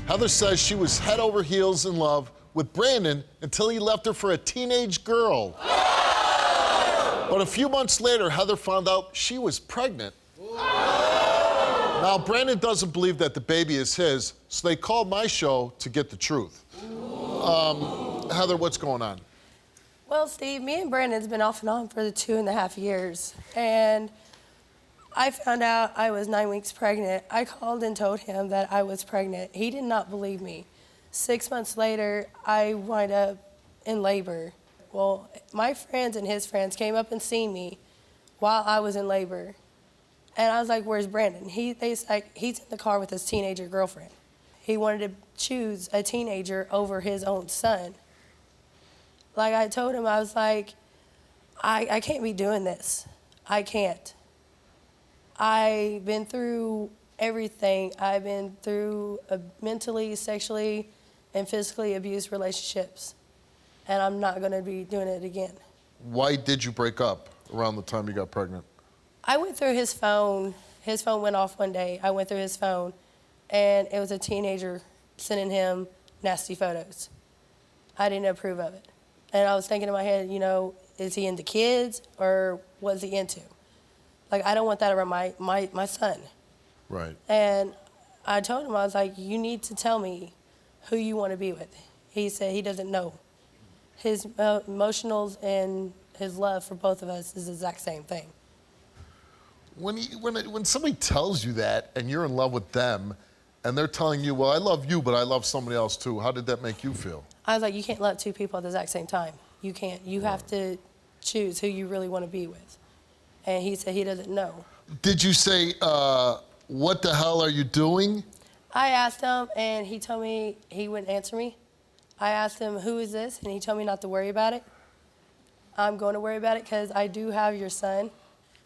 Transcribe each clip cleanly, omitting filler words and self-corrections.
Heather says she was head over heels in love with Brandon until he left her for a teenage girl. But a few months later, Heather found out she was pregnant. Now, Brandon doesn't believe that the baby is his, so they called my show to get the truth. Heather, what's going on? Well, Steve, me and Brandon's been off and on for the 2.5 years, and I found out I was 9 weeks pregnant. I called and told him that I was pregnant. He did not believe me. 6 months later, I wound up in labor. Well, my friends and his friends came up and seen me while I was in labor. And I was like, where's Brandon? They said, he's in the car with his teenager girlfriend. He wanted to choose a teenager over his own son. Like I told him, I was like, I can't be doing this. I can't. I've been through everything. I've been through mentally, sexually, and physically abused relationships. And I'm not gonna be doing it again. Why did you break up around the time you got pregnant? I went through his phone. His phone went off one day. I went through his phone, and it was a teenager sending him nasty photos. I didn't approve of it. And I was thinking in my head, you know, is he into kids or what's he into? Like, I don't want that around my son. Right. And I told him, I was like, you need to tell me who you want to be with. He said he doesn't know. His emotionals and his love for both of us is the exact same thing. When somebody tells you that and you're in love with them and they're telling you, well, I love you, but I love somebody else too, how did that make you feel? I was like, you can't love two people at the exact same time. You can't. You have to choose who you really want to be with. And he said he doesn't know. Did you say, what the hell are you doing? I asked him, and he told me he wouldn't answer me. I asked him, who is this? And he told me not to worry about it. I'm going to worry about it because I do have your son.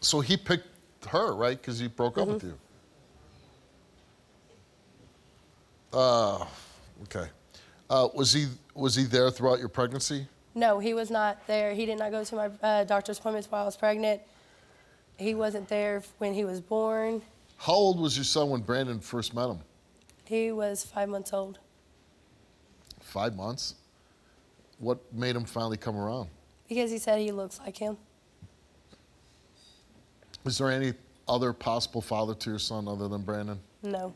So he picked her, right? Because he broke up with you. Okay. Was he there throughout your pregnancy? No, he was not there. He did not go to my doctor's appointments while I was pregnant. He wasn't there when he was born. How old was your son when Brandon first met him? He was 5 months old. 5 months? What made him finally come around? Because he said he looks like him. Is there any other possible father to your son other than Brandon? No.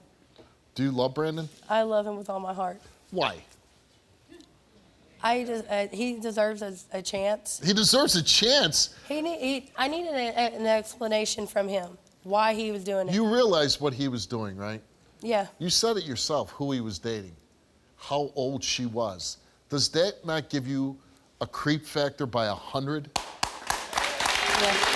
Do you love Brandon? I love him with all my heart. Why? He deserves a chance. He deserves a chance? I needed an explanation from him, why he was doing it. You realize what he was doing, right? Yeah. You said it yourself, who he was dating, how old she was. Does that not give you a creep factor by 100? Yeah.